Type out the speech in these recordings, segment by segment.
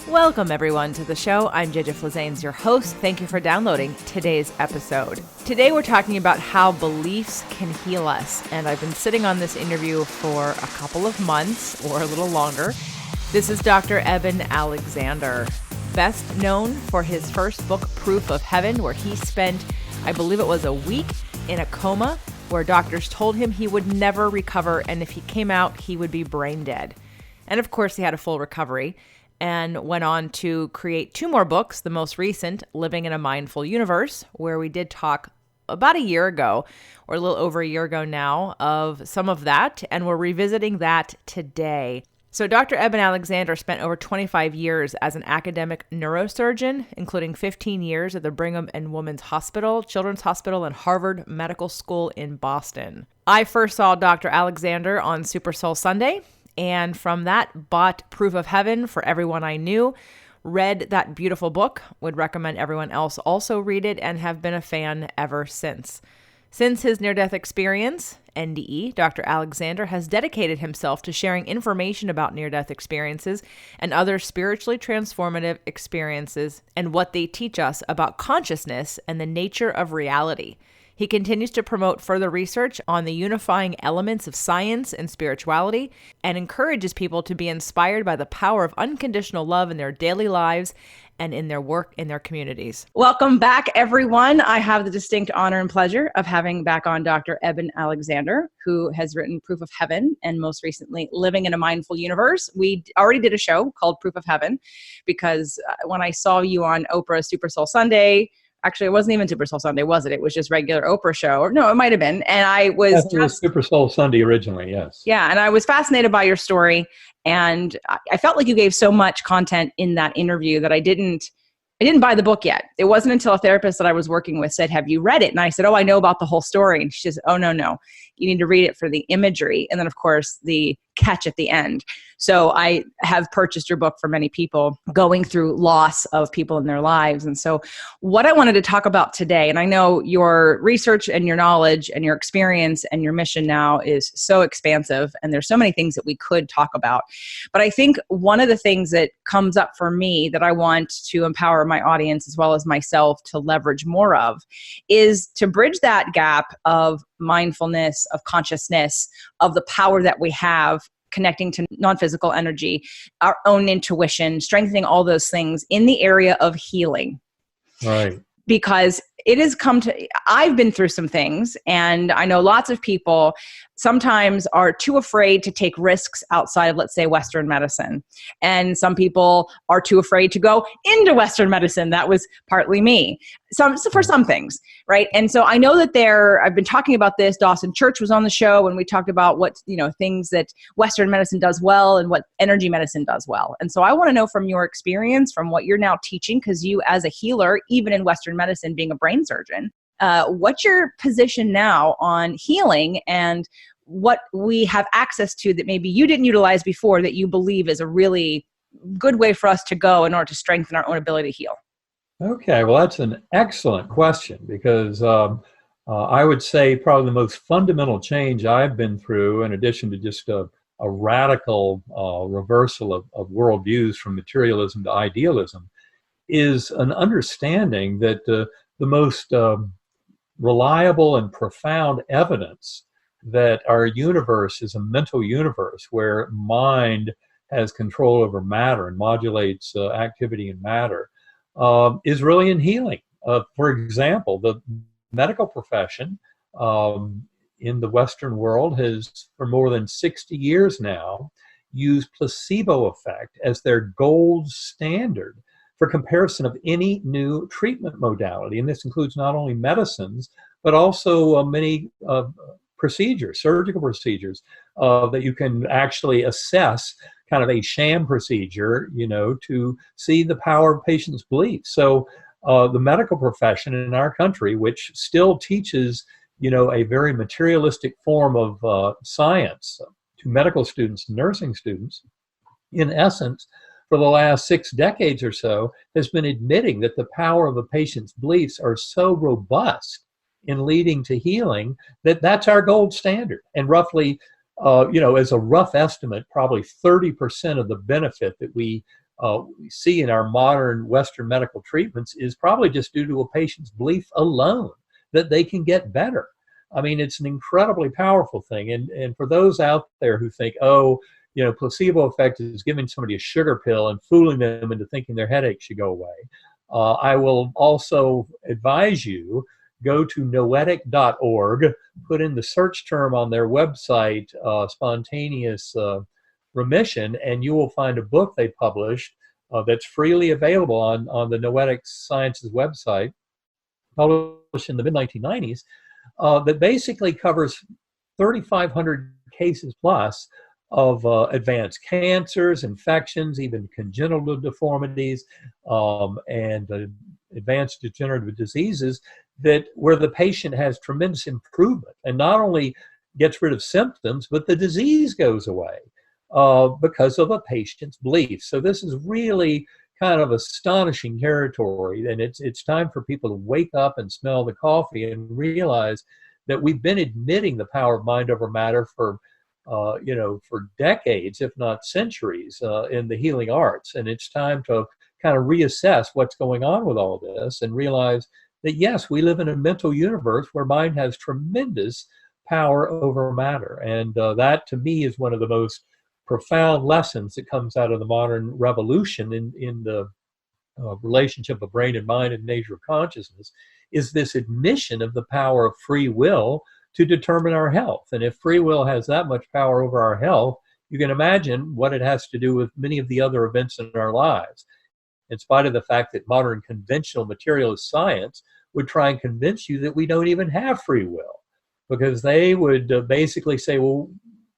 Welcome everyone to the show. I'm Jija Flazanes, your host. Thank you for downloading today's episode. Today we're talking about how beliefs can heal us, and I've been sitting on this interview for a couple of months or a little longer. This is Dr. Eben Alexander, best known for his first book, Proof of Heaven, where he spent, I believe it was a week, in a coma where doctors told him he would never recover, and if he came out, he would be brain dead. And of course, he had a full recovery and went on to create two more books, the most recent, Living in a Mindful Universe, where we did talk about a year ago, or a little over a year ago now, of some of that, and we're revisiting that today. So Dr. Eben Alexander spent over 25 years as an academic neurosurgeon, including 15 years at the Brigham and Women's Hospital, Children's Hospital, and Harvard Medical School in Boston. I first saw Dr. Alexander on Super Soul Sunday, and from that, bought Proof of Heaven for everyone I knew, read that beautiful book, would recommend everyone else also read it, and have been a fan ever since. Since his near-death experience, NDE, Dr. Alexander has dedicated himself to sharing information about near-death experiences and other spiritually transformative experiences and what they teach us about consciousness and the nature of reality. He continues to promote further research on the unifying elements of science and spirituality and encourages people to be inspired by the power of unconditional love in their daily lives and in their work in their communities. Welcome back, everyone. I have the distinct honor and pleasure of having back on Dr. Eben Alexander, who has written Proof of Heaven and most recently Living in a Mindful Universe. We already did a show called Proof of Heaven because when I saw you on Oprah's Super Soul Sunday, actually, it wasn't even Super Soul Sunday, was it? It was just regular Oprah show. Or no, it might have been. And I was... Yes, it was Super Soul Sunday originally, yes. Yeah, and I was fascinated by your story. And I felt like you gave so much content in that interview that I didn't buy the book yet. It wasn't until a therapist that I was working with said, "Have you read it?" And I said, "Oh, I know about the whole story." And she says, "Oh, no. You need to read it for the imagery." And then, of course, the catch at the end. So I have purchased your book for many people going through loss of people in their lives. And so what I wanted to talk about today, and I know your research and your knowledge and your experience and your mission now is so expansive, and there's so many things that we could talk about. But I think one of the things that comes up for me that I want to empower my audience as well as myself to leverage more of is to bridge that gap of mindfulness, of consciousness, of the power that we have connecting to non-physical energy, our own intuition, strengthening all those things in the area of healing. Right. Because it has come to, I've been through some things, and I know lots of people sometimes are too afraid to take risks outside of, let's say, Western medicine. And some people are too afraid to go into Western medicine. That was partly me. For some things, right? And so I know that I've been talking about this. Dawson Church was on the show, and we talked about what, things that Western medicine does well and what energy medicine does well. And so I want to know from your experience, from what you're now teaching, because you as a healer, even in Western medicine, being a brain surgeon, what's your position now on healing and what we have access to that maybe you didn't utilize before that you believe is a really good way for us to go in order to strengthen our own ability to heal? Okay, well, that's an excellent question because I would say probably the most fundamental change I've been through, in addition to just a radical reversal of worldviews from materialism to idealism, is an understanding that the most reliable and profound evidence that our universe is a mental universe where mind has control over matter and modulates activity in matter is really in healing. For example, the medical profession in the Western world has, for more than 60 years now, used placebo effect as their gold standard for comparison of any new treatment modality. And this includes not only medicines, but also many procedures, surgical procedures, that you can actually assess kind of a sham procedure, to see the power of patients' beliefs. So the medical profession in our country, which still teaches, a very materialistic form of science to medical students, nursing students, in essence, for the last 6 decades or so, has been admitting that the power of a patient's beliefs are so robust in leading to healing that that's our gold standard. And roughly, as a rough estimate, probably 30% of the benefit that we we see in our modern Western medical treatments is probably just due to a patient's belief alone that they can get better. I mean, it's an incredibly powerful thing. And for those out there who think, oh, placebo effect is giving somebody a sugar pill and fooling them into thinking their headache should go away, I will also advise you, go to noetic.org, put in the search term on their website, spontaneous remission, and you will find a book they published that's freely available on the Noetic Sciences website, published in the mid-1990s, that basically covers 3,500 cases plus of advanced cancers, infections, even congenital deformities, and advanced degenerative diseases where the patient has tremendous improvement and not only gets rid of symptoms, but the disease goes away because of a patient's belief. So this is really kind of astonishing territory, and it's time for people to wake up and smell the coffee and realize that we've been admitting the power of mind over matter for decades, if not centuries, in the healing arts. And it's time to kind of reassess what's going on with all this and realize that, yes, we live in a mental universe where mind has tremendous power over matter. And that, to me, is one of the most profound lessons that comes out of the modern revolution in the relationship of brain and mind and nature of consciousness, is this admission of the power of free will to determine our health. And if free will has that much power over our health, you can imagine what it has to do with many of the other events in our lives. In spite of the fact that modern conventional materialist science would try and convince you that we don't even have free will, because they would basically say, well,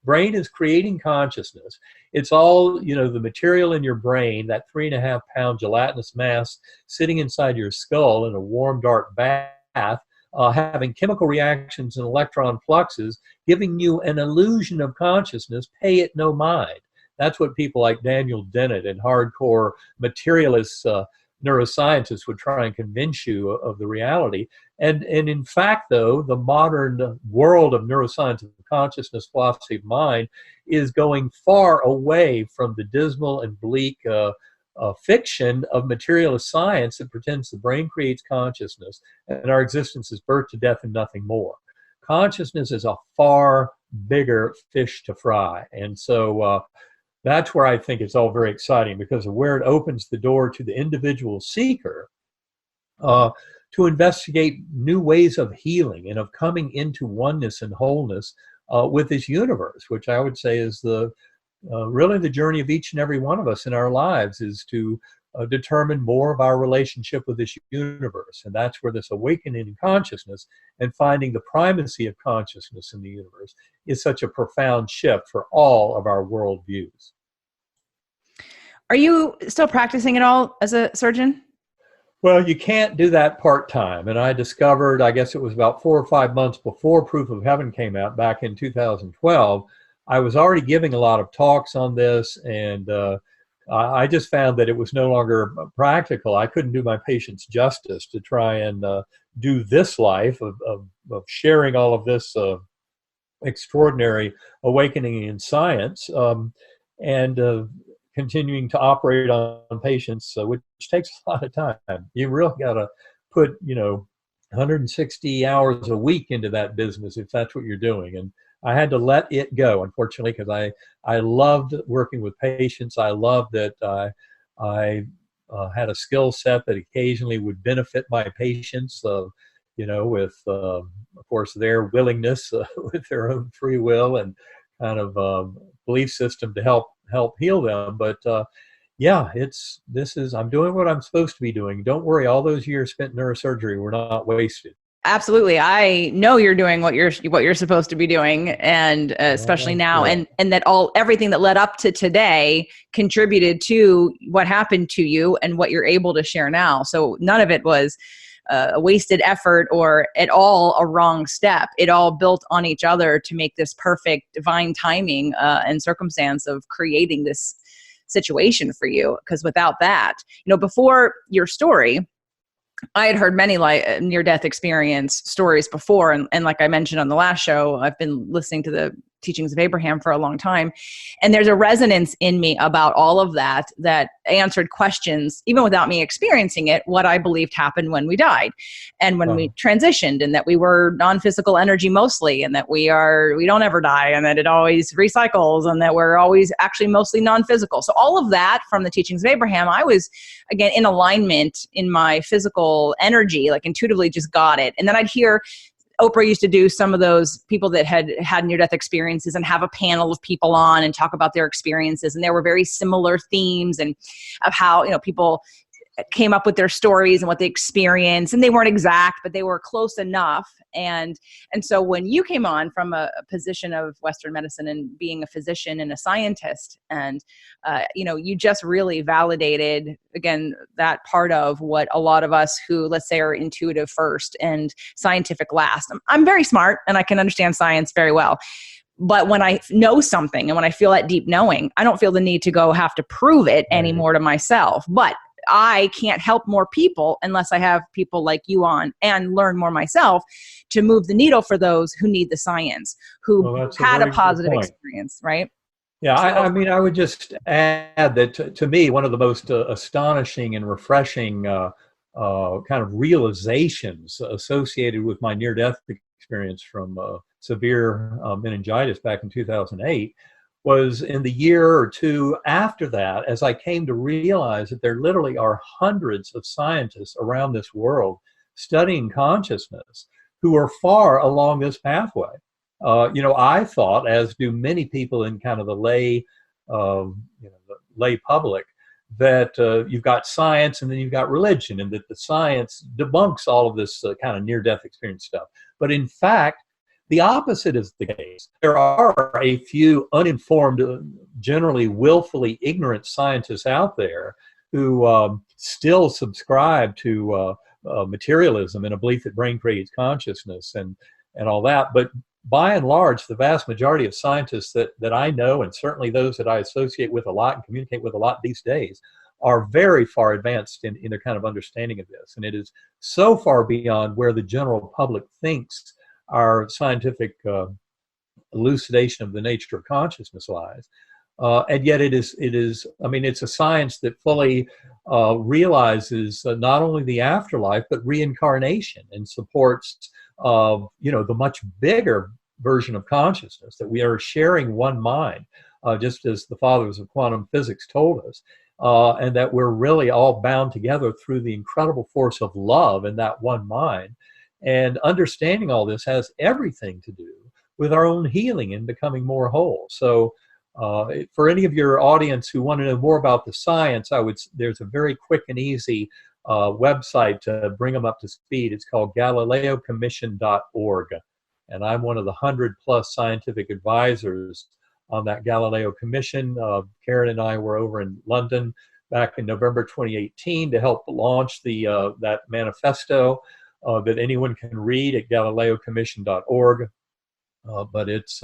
brain is creating consciousness. It's all, the material in your brain, that 3.5-pound gelatinous mass sitting inside your skull in a warm, dark bath, having chemical reactions and electron fluxes, giving you an illusion of consciousness. Pay it no mind. That's what people like Daniel Dennett and hardcore materialist neuroscientists would try and convince you of the reality. And in fact, though, the modern world of neuroscience of consciousness, philosophy of mind, is going far away from the dismal and bleak fiction of materialist science that pretends the brain creates consciousness and our existence is birth to death and nothing more. Consciousness is a far bigger fish to fry. And so that's where I think it's all very exciting, because of where it opens the door to the individual seeker to investigate new ways of healing and of coming into oneness and wholeness with this universe, which I would say is really the journey of each and every one of us in our lives, is to determine more of our relationship with this universe. And that's where this awakening in consciousness and finding the primacy of consciousness in the universe is such a profound shift for all of our worldviews. Are you still practicing at all as a surgeon? Well, you can't do that part-time. And I discovered, I guess it was about 4 or 5 months before Proof of Heaven came out back in 2012, I was already giving a lot of talks on this, and I just found that it was no longer practical. I couldn't do my patients justice to try and do this life of sharing all of this extraordinary awakening in science and continuing to operate on patients, which takes a lot of time. You really got to put, 160 hours a week into that business if that's what you're doing. And I had to let it go, unfortunately, because I loved working with patients. I loved that I had a skill set that occasionally would benefit my patients, with, of course, their willingness, with their own free will and kind of belief system to help heal them. But I'm doing what I'm supposed to be doing. Don't worry, all those years spent in neurosurgery were not wasted. Absolutely. I know you're doing what you're supposed to be doing, and especially now, and that everything that led up to today contributed to what happened to you and what you're able to share now. So none of it was a wasted effort or at all a wrong step. It all built on each other to make this perfect divine timing and circumstance of creating this situation for you. Because without that, before your story, I had heard many near-death experience stories before. And like I mentioned on the last show, I've been listening to the teachings of Abraham for a long time. And there's a resonance in me about all of that answered questions, even without me experiencing it, what I believed happened when we died and when we transitioned, and that we were non-physical energy mostly, and that we don't ever die, and that it always recycles, and that we're always actually mostly non-physical. So all of that from the teachings of Abraham, I was, again, in alignment in my physical energy, like intuitively just got it. And then I'd hear Oprah used to do some of those people that had near-death experiences and have a panel of people on and talk about their experiences. And there were very similar themes and of how, people came up with their stories and what they experienced, and they weren't exact, but they were close enough. And so when you came on from a position of Western medicine and being a physician and a scientist, and you just really validated, again, that part of what a lot of us who, let's say, are intuitive first and scientific last. I'm very smart and I can understand science very well. But when I know something and when I feel that deep knowing, I don't feel the need to have to prove it anymore to myself. But I can't help more people unless I have people like you on and learn more myself to move the needle for those who need the science, who had a positive experience, right? Yeah, I would just add that to me, one of the most astonishing and refreshing kind of realizations associated with my near-death experience from severe meningitis back in 2008 was in the year or two after that, as I came to realize that there literally are hundreds of scientists around this world studying consciousness who are far along this pathway. I thought, as do many people in kind of the lay public, that you've got science and then you've got religion, and that the science debunks all of this kind of near-death experience stuff. But in fact, the opposite is the case. There are a few uninformed, generally willfully ignorant scientists out there who still subscribe to materialism and a belief that brain creates consciousness and all that. But by and large, the vast majority of scientists that I know, and certainly those that I associate with a lot and communicate with a lot these days, are very far advanced in their kind of understanding of this. And it is so far beyond where the general public thinks our scientific elucidation of the nature of consciousness lies. And yet it's a science that fully realizes not only the afterlife, but reincarnation, and supports the much bigger version of consciousness, that we are sharing one mind, just as the fathers of quantum physics told us, and that we're really all bound together through the incredible force of love in that one mind. And understanding all this has everything to do with our own healing and becoming more whole. So for any of your audience who want to know more about the science, there's a very quick and easy website to bring them up to speed. It's called GalileoCommission.org. And I'm one of the 100+ scientific advisors on that Galileo Commission. Karen and I were over in London back in November 2018 to help launch that manifesto that anyone can read at GalileoCommission.org. But it's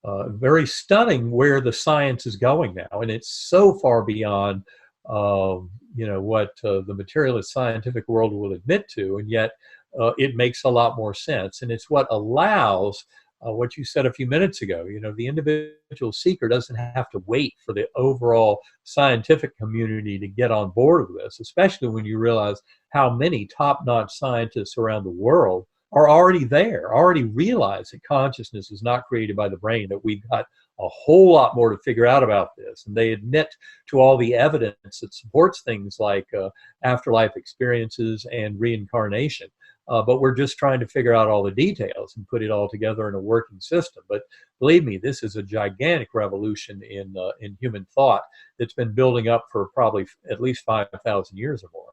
very stunning where the science is going now, and it's so far beyond what the materialist scientific world will admit to, and yet it makes a lot more sense. And it's what allows what you said a few minutes ago. The individual seeker doesn't have to wait for the overall scientific community to get on board with this, especially when you realize how many top-notch scientists around the world are already there, already realize that consciousness is not created by the brain, that we've got a whole lot more to figure out about this. And they admit to all the evidence that supports things like afterlife experiences and reincarnation. But we're just trying to figure out all the details and put it all together in a working system. But believe me, this is a gigantic revolution in human thought that's been building up for probably at least 5,000 years or more.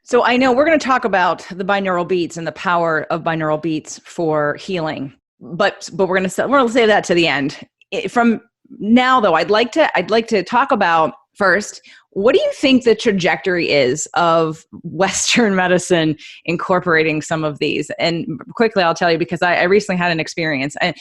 So I know we're going to talk about the binaural beats and the power of binaural beats for healing, but we're going to save that to the end. From now, though, I'd like to talk about first, what do you think the trajectory is of Western medicine incorporating some of these? And quickly, I'll tell you, because I recently had an experience, and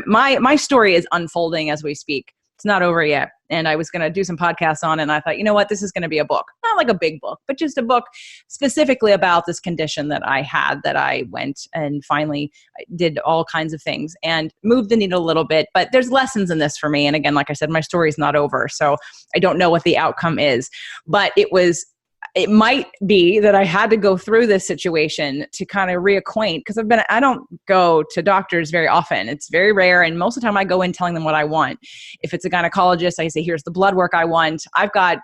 my story is unfolding as we speak. It's not over yet. And I was going to do some podcasts on it. And I thought, you know what, this is going to be a book, not like a big book, but just a book specifically about this condition that I had, that I went and finally did all kinds of things and moved the needle a little bit. But there's lessons in this for me. And again, like I said, my story is not over. So I don't know what the outcome is, but it might be that I had to go through this situation to kind of reacquaint, because I don't go to doctors very often. It's very rare. And most of the time I go in telling them what I want. If it's a gynecologist, I say, here's the blood work I want. I got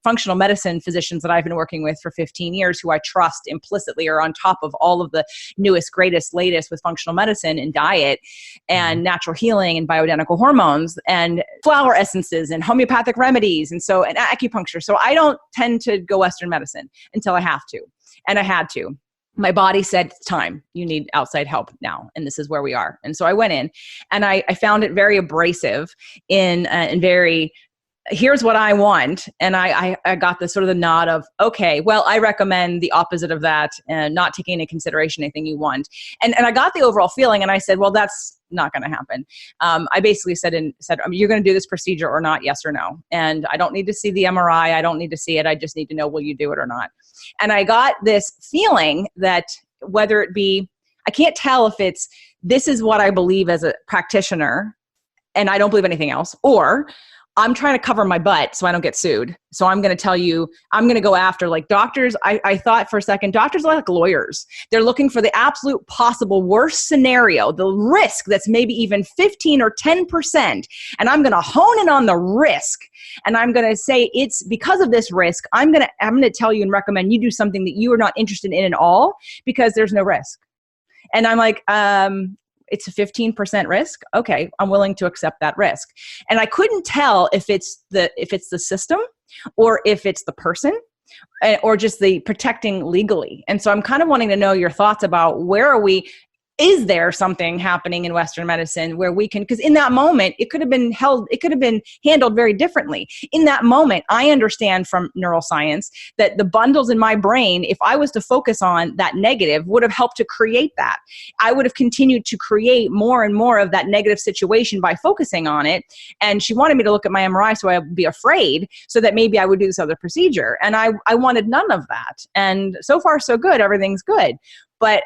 functional medicine physicians that I've been working with for 15 years who I trust implicitly are on top of all of the newest, greatest, latest with functional medicine and diet and natural healing and bioidentical hormones and flower essences and homeopathic remedies and acupuncture. So I don't tend to go Western medicine until I have to. And I had to. My body said, it's time. You need outside help now. And this is where we are. And so I went in and I found it very abrasive and very, here's what I want. And I got the sort of the nod of, okay, well, I recommend the opposite of that and not taking into consideration anything you want. And I got the overall feeling and I said, well, that's not going to happen. I basically said, you're going to do this procedure or not, yes or no. And I don't need to see the MRI. I don't need to see it. I just need to know, will you do it or not? And I got this feeling that whether it be, I can't tell if this is what I believe as a practitioner and I don't believe anything else, or I'm trying to cover my butt so I don't get sued. So I'm going to tell you, I'm going to go after like doctors. I thought for a second, doctors are like lawyers. They're looking for the absolute possible worst scenario, the risk that's maybe even 15 or 10%. And I'm going to hone in on the risk. And I'm going to say it's because of this risk. I'm going to tell you and recommend you do something that you are not interested in at all because there's no risk. And I'm like, it's a 15% risk. Okay, I'm willing to accept that risk. And I couldn't tell if it's the system or if it's the person or just the protecting legally. And so I'm kind of wanting to know your thoughts about where are we? Is there something happening in Western medicine where we can, because in that moment, it could have been handled very differently. In that moment, I understand from neuroscience that the bundles in my brain, if I was to focus on that negative, would have helped to create that. I would have continued to create more and more of that negative situation by focusing on it. And she wanted me to look at my MRI so I would be afraid so that maybe I would do this other procedure. And I wanted none of that. And so far, so good. Everything's good. But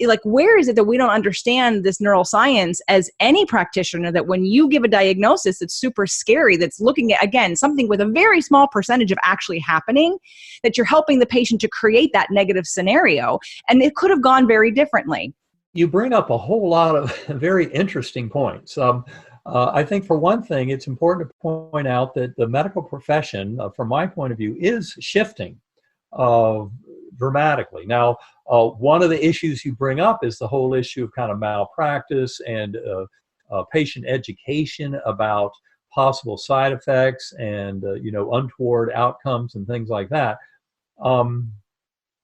like, where is it that we don't understand this neuroscience as any practitioner, that when you give a diagnosis that's super scary, that's looking at, again, something with a very small percentage of actually happening, that you're helping the patient to create that negative scenario, and it could have gone very differently. You bring up a whole lot of very interesting points. I think for one thing, it's important to point out that the medical profession, from my point of view, is shifting dramatically. Now, one of the issues you bring up is the whole issue of kind of malpractice and patient education about possible side effects and untoward outcomes and things like that. And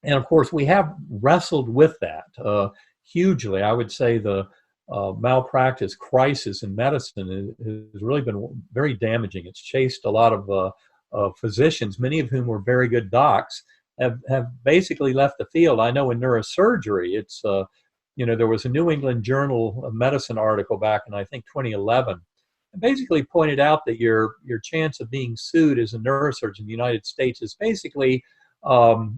of course, we have wrestled with that hugely. I would say the malpractice crisis in medicine has really been very damaging. It's chased a lot of physicians, many of whom were very good docs, have basically left the field. I know in neurosurgery, it's, there was a New England Journal of Medicine article back in, I think, 2011, and basically pointed out that your chance of being sued as a neurosurgeon in the United States is basically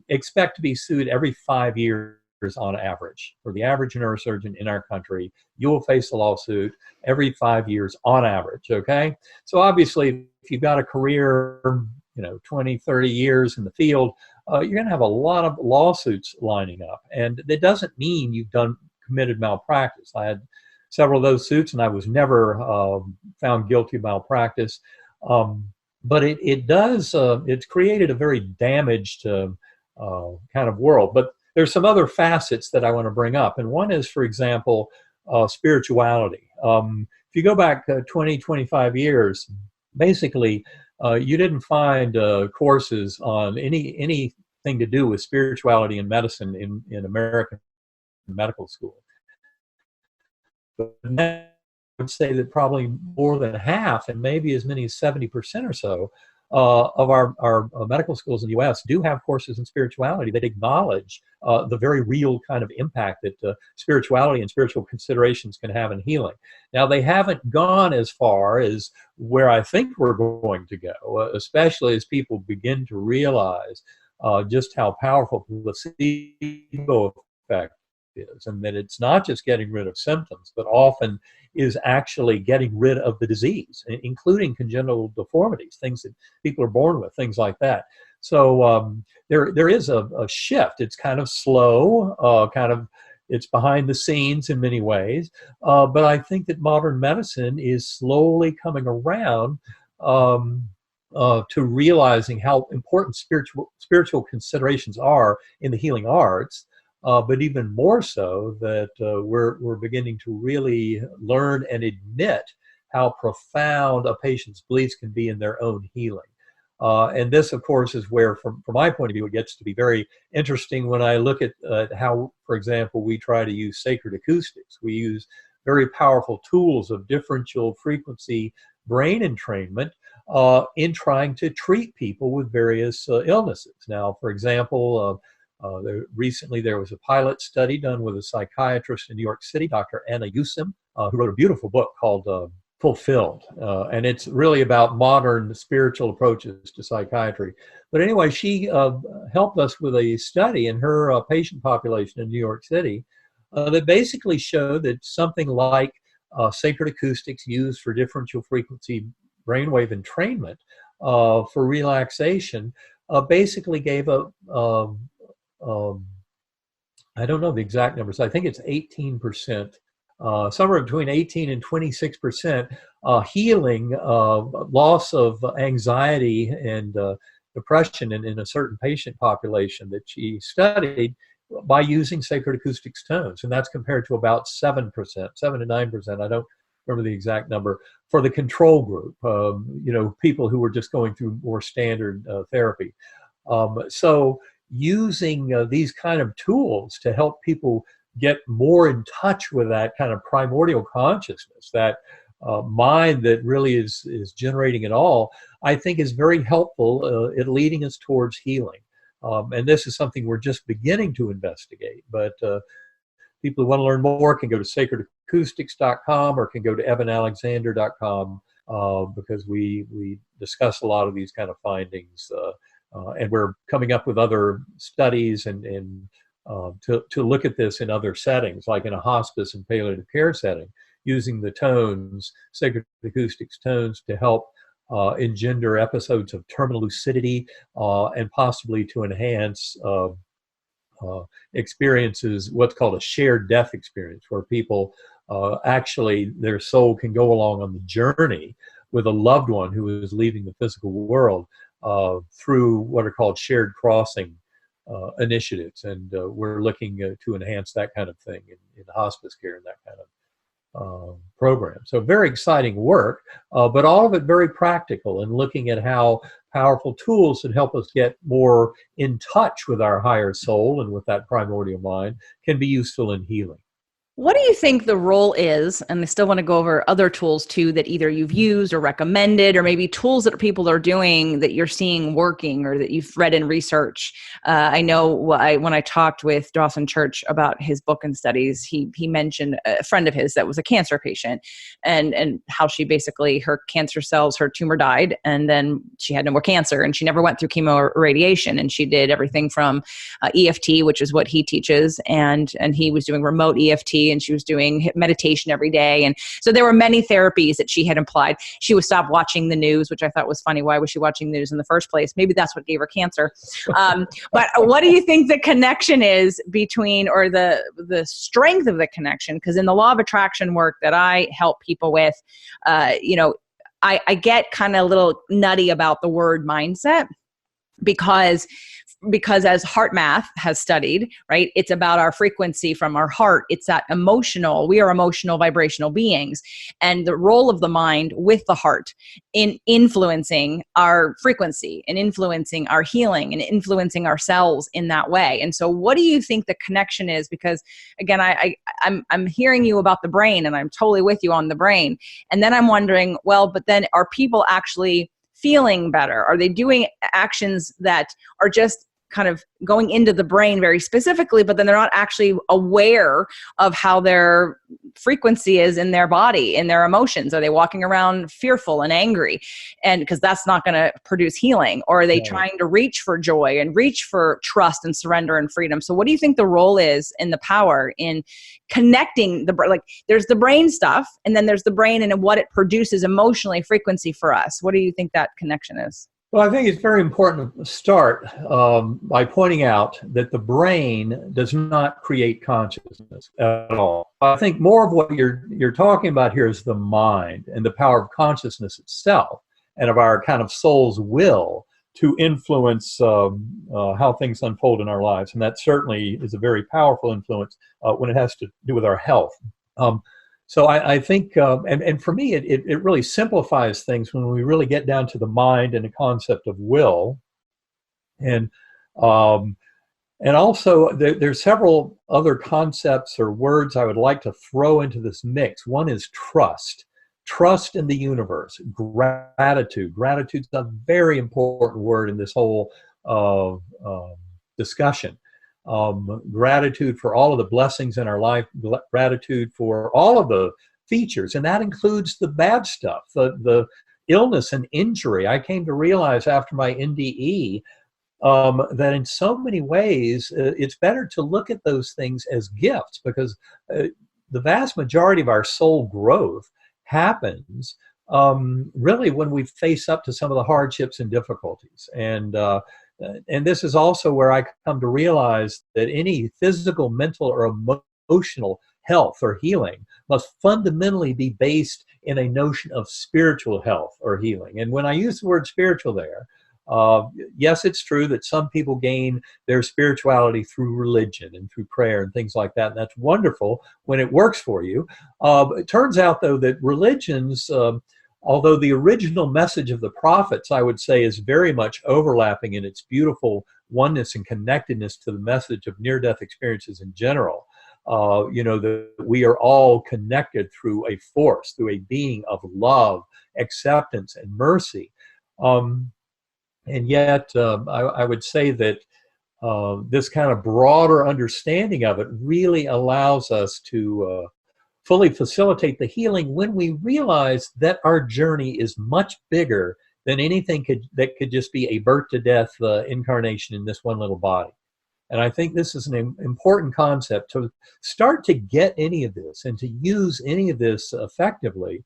expect to be sued every 5 years on average. For the average neurosurgeon in our country, you will face a lawsuit every 5 years on average, okay? So obviously, if you've got a career, 20, 30 years in the field, you're going to have a lot of lawsuits lining up. And that doesn't mean you've committed malpractice. I had several of those suits, and I was never found guilty of malpractice. But it's created a very damaged kind of world. But there's some other facets that I want to bring up. And one is, for example, spirituality. If you go back 20, 25 years, basically, you didn't find courses on anything to do with spirituality and medicine in American medical school. But now I would say that probably more than half, and maybe as many as 70% or so, of our medical schools in the U.S. do have courses in spirituality that acknowledge the very real kind of impact that spirituality and spiritual considerations can have in healing. Now, they haven't gone as far as where I think we're going to go, especially as people begin to realize just how powerful placebo effect is, and that it's not just getting rid of symptoms, but often is actually getting rid of the disease, including congenital deformities, things that people are born with, things like that. So there is a shift. It's kind of slow, it's behind the scenes in many ways, but I think that modern medicine is slowly coming around to realizing how important spiritual considerations are in the healing arts. But even more so that we're beginning to really learn and admit how profound a patient's beliefs can be in their own healing. And this, of course, is where, from my point of view, it gets to be very interesting when I look at how, for example, we try to use sacred acoustics. We use very powerful tools of differential frequency brain entrainment in trying to treat people with various illnesses. Now, for example, recently there was a pilot study done with a psychiatrist in New York City, Dr. Aneurysms, who wrote a beautiful book called Fulfilled. And it's really about modern spiritual approaches to psychiatry. But anyway, she helped us with a study in her patient population in New York City that basically showed that something like sacred acoustics used for differential frequency brainwave entrainment for relaxation basically gave I don't know the exact numbers. I think it's 18%, somewhere between 18 and 26% healing, loss of anxiety and depression in a certain patient population that she studied by using sacred acoustics tones. And that's compared to about 7%, 7 to 9%. I don't remember the exact number for the control group, people who were just going through more standard therapy. So using these kind of tools to help people get more in touch with that kind of primordial consciousness, that mind that really is generating it all, I think is very helpful at leading us towards healing. And this is something we're just beginning to investigate. But people who want to learn more can go to sacredacoustics.com or can go to ebenalexander.com because we discuss a lot of these kind of findings. And we're coming up with other studies and to look at this in other settings, like in a hospice and palliative care setting, using the tones, sacred acoustics tones, to help engender episodes of terminal lucidity and possibly to enhance experiences, what's called a shared death experience, where people actually, their soul can go along on the journey with a loved one who is leaving the physical world through what are called shared crossing initiatives. And we're looking to enhance that kind of thing in hospice care and that kind of program. So very exciting work, but all of it very practical and looking at how powerful tools that help us get more in touch with our higher soul and with that primordial mind can be useful in healing. What do you think the role is, and I still want to go over other tools too that either you've used or recommended, or maybe tools that people are doing that you're seeing working or that you've read in research? I know when I talked with Dawson Church about his book and studies, he mentioned a friend of his that was a cancer patient and how she basically, her cancer cells, her tumor died, and then she had no more cancer, and she never went through chemo or radiation, and she did everything from EFT, which is what he teaches, and he was doing remote EFT, and she was doing meditation every day. And so there were many therapies that she had applied. She would stop watching the news, which I thought was funny. Why was she watching the news in the first place? Maybe that's what gave her cancer. But what do you think the connection is between, or the strength of the connection? Because in the law of attraction work that I help people with, I get kind of a little nutty about the word mindset, because as heart math has studied, right, it's about our frequency from our heart. It's that we are emotional, vibrational beings, and the role of the mind with the heart in influencing our frequency and influencing our healing and influencing ourselves in that way. And so what do you think the connection is? Because again, I'm hearing you about the brain, and I'm totally with you on the brain. And then I'm wondering, well, but then are people actually feeling better? Are they doing actions that are just kind of going into the brain very specifically, but then they're not actually aware of how their frequency is in their body, in their emotions? Are they walking around fearful and angry? And because that's not going to produce healing. Or are they trying to reach for joy and reach for trust and surrender and freedom? So what do you think the role is in the power in connecting like there's the brain stuff, and then there's the brain and what it produces emotionally, frequency for us? What do you think that connection is? Well, I think it's very important to start by pointing out that the brain does not create consciousness at all. I think more of what you're talking about here is the mind and the power of consciousness itself and of our kind of soul's will to influence how things unfold in our lives. And that certainly is a very powerful influence when it has to do with our health. So I think, and for me, it really simplifies things when we really get down to the mind and the concept of will. And also there's several other concepts or words I would like to throw into this mix. One is trust. Trust in the universe. Gratitude. Gratitude's a very important word in this whole discussion. Gratitude for all of the blessings in our life, gratitude for all of the features, and that includes the bad stuff, the illness and injury. I came to realize after my NDE that in so many ways it's better to look at those things as gifts, because the vast majority of our soul growth happens really when we face up to some of the hardships and difficulties. And this is also where I come to realize that any physical, mental, or emotional health or healing must fundamentally be based in a notion of spiritual health or healing. And when I use the word spiritual there, yes, it's true that some people gain their spirituality through religion and through prayer and things like that. And that's wonderful when it works for you. It turns out, though, that religions, although the original message of the prophets, I would say, is very much overlapping in its beautiful oneness and connectedness to the message of near-death experiences in general, that we are all connected through a force, through a being of love, acceptance, and mercy. And yet, I would say that this kind of broader understanding of it really allows us to fully facilitate the healing when we realize that our journey is much bigger than anything that could just be a birth to death incarnation in this one little body. And I think this is an important concept to start to get any of this and to use any of this effectively.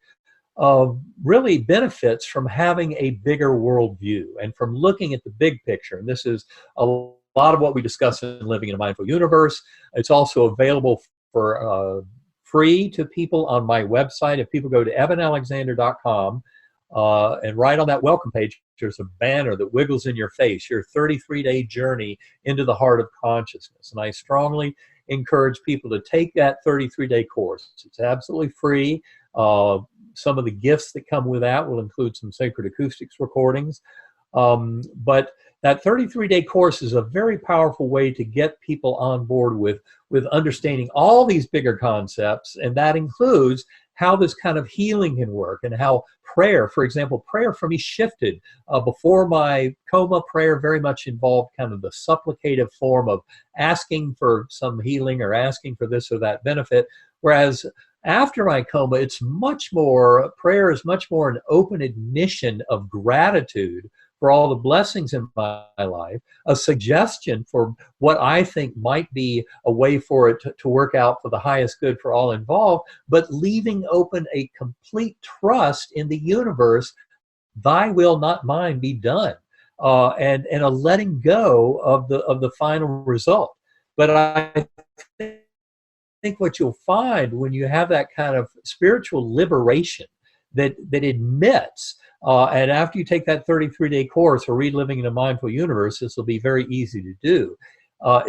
Really benefits from having a bigger worldview and from looking at the big picture. And this is a lot of what we discuss in Living in a Mindful Universe. It's also available for free to people on my website. If people go to ebenalexander.com and right on that welcome page, there's a banner that wiggles in your face, your 33-day journey into the heart of consciousness. And I strongly encourage people to take that 33-day course. It's absolutely free. Some of the gifts that come with that will include some sacred acoustics recordings. But that 33-day course is a very powerful way to get people on board with understanding all these bigger concepts, and that includes how this kind of healing can work and how prayer, for example, prayer for me shifted. Before my coma, prayer very much involved kind of the supplicative form of asking for some healing or asking for this or that benefit, whereas after my coma, it's much more, prayer is much more an open admission of gratitude for all the blessings in my life, a suggestion for what I think might be a way for it to work out for the highest good for all involved, but leaving open a complete trust in the universe, thy will, not mine, be done, and a letting go of the final result. But I think what you'll find when you have that kind of spiritual liberation that admits, and after you take that 33-day course or read Living in a Mindful Universe, this will be very easy to do,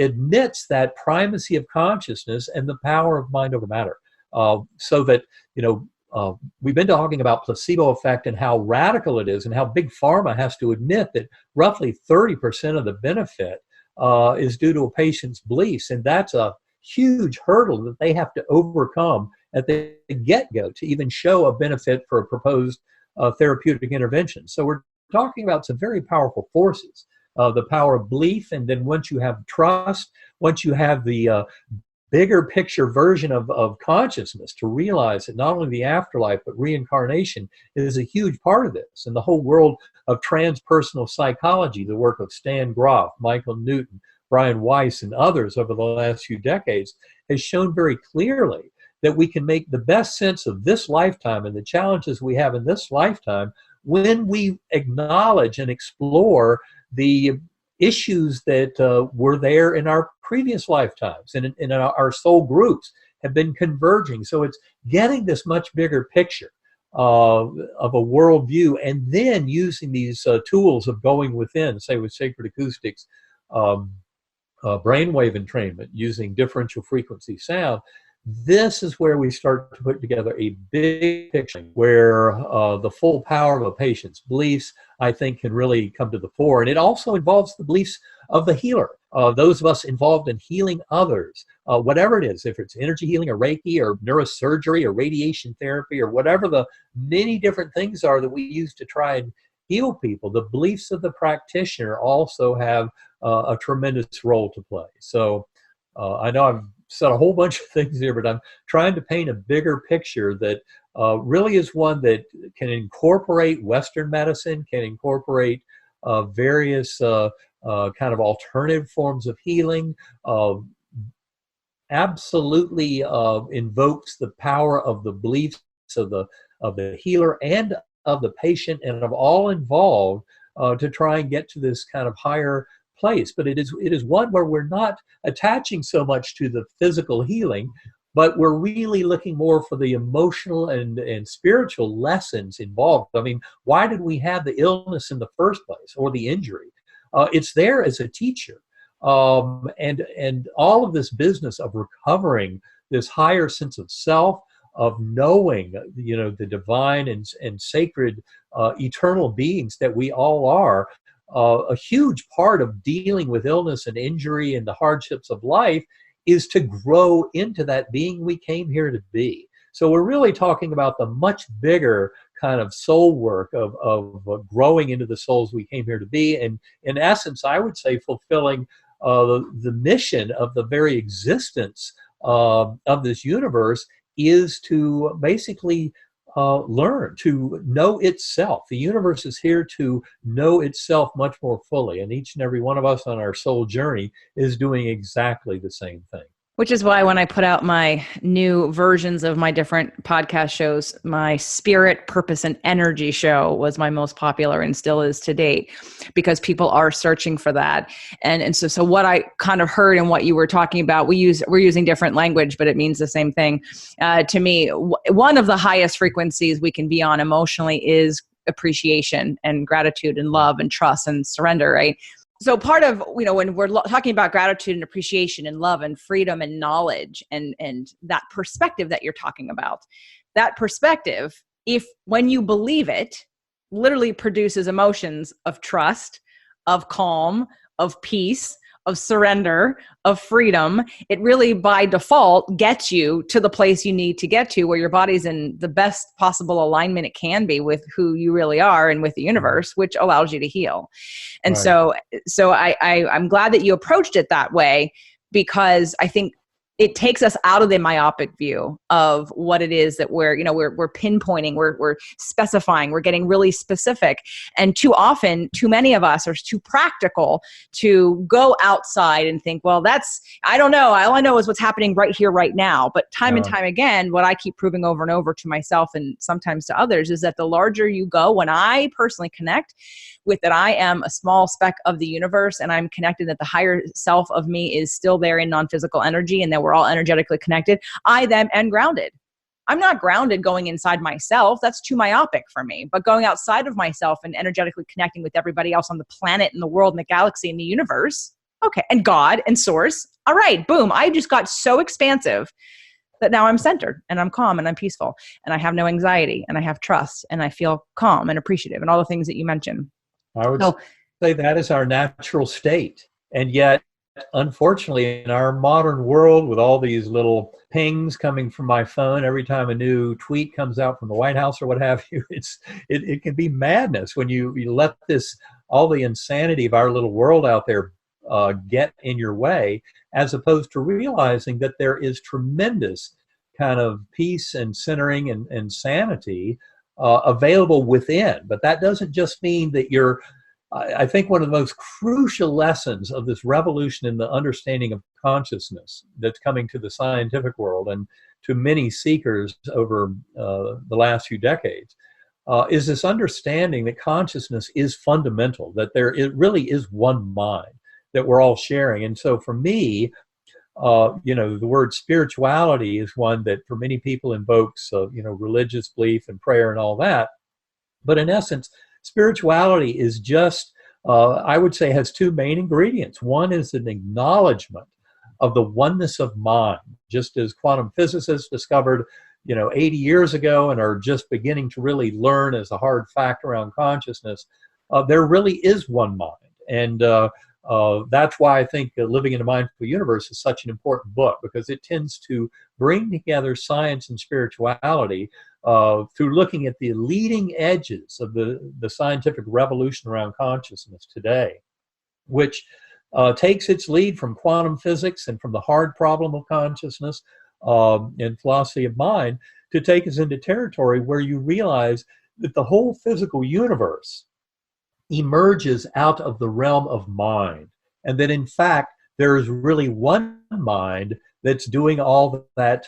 admits that primacy of consciousness and the power of mind over matter. So that, we've been talking about placebo effect and how radical it is and how big pharma has to admit that roughly 30% of the benefit is due to a patient's beliefs. And that's a huge hurdle that they have to overcome at the get-go to even show a benefit for a proposed therapeutic intervention. So we're talking about some very powerful forces. The power of belief, and then once you have trust, once you have the bigger picture version of consciousness to realize that not only the afterlife, but reincarnation is a huge part of this. And the whole world of transpersonal psychology, the work of Stan Grof, Michael Newton, Brian Weiss, and others over the last few decades, has shown very clearly that we can make the best sense of this lifetime and the challenges we have in this lifetime when we acknowledge and explore the issues that were there in our previous lifetimes and in our soul groups have been converging. So it's getting this much bigger picture of a worldview, and then using these tools of going within, say with sacred acoustics, brainwave entrainment, using differential frequency sound. This is where we start to put together a big picture where the full power of a patient's beliefs, I think, can really come to the fore. And it also involves the beliefs of the healer, those of us involved in healing others, whatever it is, if it's energy healing or Reiki or neurosurgery or radiation therapy or whatever the many different things are that we use to try and heal people. The beliefs of the practitioner also have a tremendous role to play. So I know I've said a whole bunch of things here, but I'm trying to paint a bigger picture that really is one that can incorporate Western medicine, can incorporate various kind of alternative forms of healing, absolutely invokes the power of the beliefs of the healer and of the patient and of all involved to try and get to this kind of higher place. But it is one where we're not attaching so much to the physical healing, but we're really looking more for the emotional and spiritual lessons involved. I mean, why did we have the illness in the first place, or the injury? It's there as a teacher. And all of this business of recovering this higher sense of self, of knowing, the divine and sacred eternal beings that we all are, a huge part of dealing with illness and injury and the hardships of life is to grow into that being we came here to be. So we're really talking about the much bigger kind of soul work of growing into the souls we came here to be. And in essence, I would say fulfilling the mission of the very existence of this universe is to basically learn to know itself. The universe is here to know itself much more fully, and each and every one of us on our soul journey is doing exactly the same thing. Which is why when I put out my new versions of my different podcast shows, my Spirit, Purpose, and Energy show was my most popular and still is to date, because people are searching for that. And so what I kind of heard and what you were talking about, we're using different language, but it means the same thing. To me, one of the highest frequencies we can be on emotionally is appreciation and gratitude and love and trust and surrender, right? So part of, when we're talking about gratitude and appreciation and love and freedom and knowledge and that perspective that you're talking about, that perspective, when you believe it, literally produces emotions of trust, of calm, of peace, of surrender, of freedom. It really by default gets you to the place you need to get to, where your body's in the best possible alignment it can be with who you really are and with the universe, which allows you to heal. And Right. so I'm glad that you approached it that way, because I think it takes us out of the myopic view of what it is that we're pinpointing, we're specifying, we're getting really specific. And too often, too many of us are too practical to go outside and think, well, I don't know. All I know is what's happening right here, right now. But time and time again, what I keep proving over and over to myself and sometimes to others is that the larger you go, when I personally connect with that I am a small speck of the universe and I'm connected, that the higher self of me is still there in non-physical energy and that we're all energetically connected, I then am grounded. I'm not grounded going inside myself. That's too myopic for me. But going outside of myself and energetically connecting with everybody else on the planet and the world and the galaxy and the universe, okay, and God and source, all right, boom, I just got so expansive that now I'm centered and I'm calm and I'm peaceful and I have no anxiety and I have trust and I feel calm and appreciative and all the things that you mentioned. I would say that is our natural state. And yet unfortunately, in our modern world, with all these little pings coming from my phone every time a new tweet comes out from the White House or what have you, it can be madness when you let this, all the insanity of our little world out there get in your way, as opposed to realizing that there is tremendous kind of peace and centering and sanity available within. But that doesn't just mean that you're, I think one of the most crucial lessons of this revolution in the understanding of consciousness that's coming to the scientific world and to many seekers over the last few decades is this understanding that consciousness is fundamental, that it really is one mind that we're all sharing. And so for me, the word spirituality is one that for many people invokes, religious belief and prayer and all that. But in essence, spirituality is just, I would say, has two main ingredients. One is an acknowledgement of the oneness of mind, just as quantum physicists discovered, 80 years ago and are just beginning to really learn as a hard fact around consciousness. There really is one mind. And that's why I think Living in a Mindful Universe is such an important book, because it tends to bring together science and spirituality through looking at the leading edges of the scientific revolution around consciousness today, which takes its lead from quantum physics and from the hard problem of consciousness and philosophy of mind to take us into territory where you realize that the whole physical universe emerges out of the realm of mind, and that in fact there is really one mind that's doing all that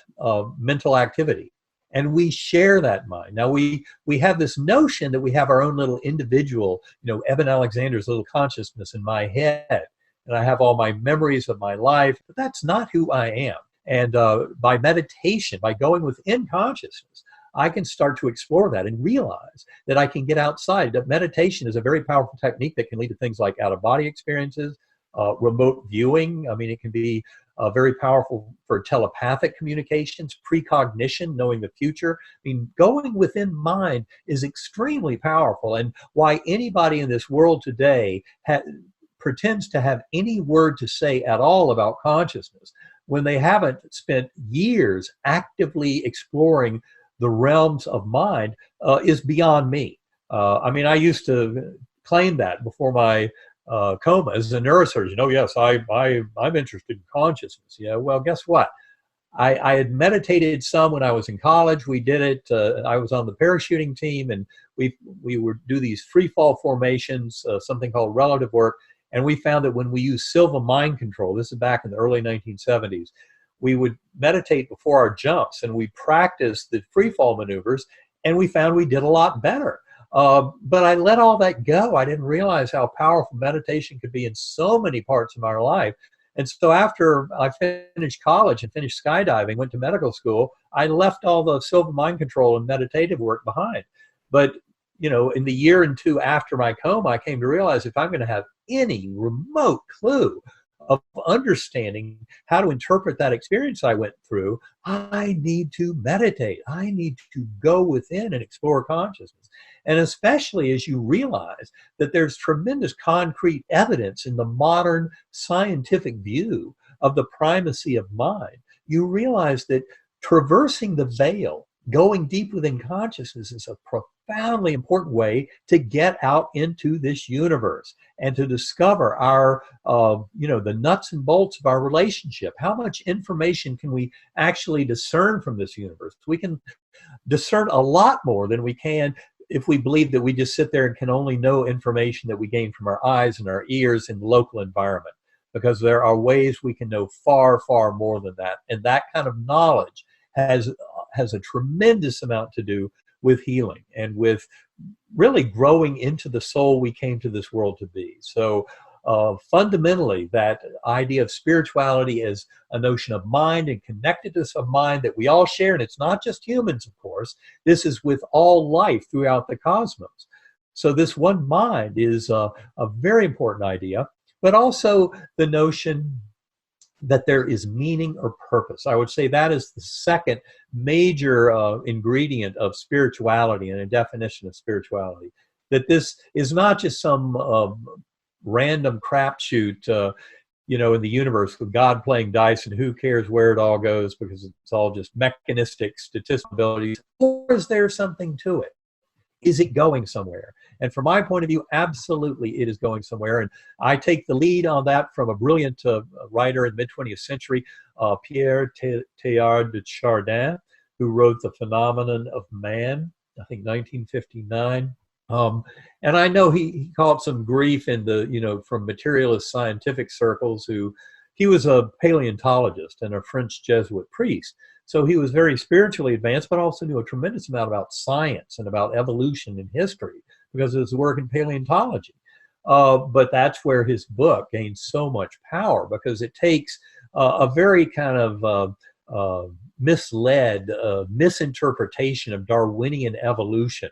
mental activity, and we share that mind. Now we have this notion that we have our own little individual, Eben Alexander's little consciousness in my head, and I have all my memories of my life, but that's not who I am. And by meditation, by going within consciousness, I can start to explore that and realize that I can get outside. That meditation is a very powerful technique that can lead to things like out-of-body experiences, remote viewing. I mean, it can be very powerful for telepathic communications, precognition, knowing the future. I mean, going within mind is extremely powerful, and why anybody in this world today pretends to have any word to say at all about consciousness when they haven't spent years actively exploring the realms of mind is beyond me. I used to claim that before my coma as a neurosurgeon. Oh yes, I'm interested in consciousness. Yeah, well, guess what? I had meditated some when I was in college. We did it. I was on the parachuting team, and we would do these free fall formations, something called relative work. And we found that when we use Silva mind control, this is back in the early 1970s, we would meditate before our jumps and we practiced the free fall maneuvers, and we found we did a lot better. But I let all that go. I didn't realize how powerful meditation could be in so many parts of our life. And so after I finished college and finished skydiving, went to medical school, I left all the Silva mind control and meditative work behind. But in the year and two after my coma, I came to realize if I'm going to have any remote clue of understanding how to interpret that experience I went through, I need to meditate. I need to go within and explore consciousness. And especially as you realize that there's tremendous concrete evidence in the modern scientific view of the primacy of mind, you realize that traversing the veil, going deep within consciousness, is a profoundly important way to get out into this universe and to discover our, the nuts and bolts of our relationship. How much information can we actually discern from this universe? We can discern a lot more than we can if we believe that we just sit there and can only know information that we gain from our eyes and our ears in the local environment, because there are ways we can know far, far more than that. And that kind of knowledge has a tremendous amount to do with healing and with really growing into the soul we came to this world to be. So fundamentally, that idea of spirituality as a notion of mind and connectedness of mind that we all share, and it's not just humans, of course, this is with all life throughout the cosmos. So this one mind is a very important idea, but also the notion that there is meaning or purpose. I would say that is the second major ingredient of spirituality and a definition of spirituality, that this is not just some random crapshoot, in the universe with God playing dice and who cares where it all goes because it's all just mechanistic statistical abilities? Or is there something to it? Is it going somewhere? And from my point of view, absolutely it is going somewhere. And I take the lead on that from a brilliant writer in the mid-20th century, Pierre Teilhard de Chardin, who wrote The Phenomenon of Man, I think 1959. And I know he caught some grief in from materialist scientific circles. He was a paleontologist and a French Jesuit priest. So he was very spiritually advanced, but also knew a tremendous amount about science and about evolution and history because of his work in paleontology. But that's where his book gains so much power, because it takes a very kind of misled misinterpretation of Darwinian evolution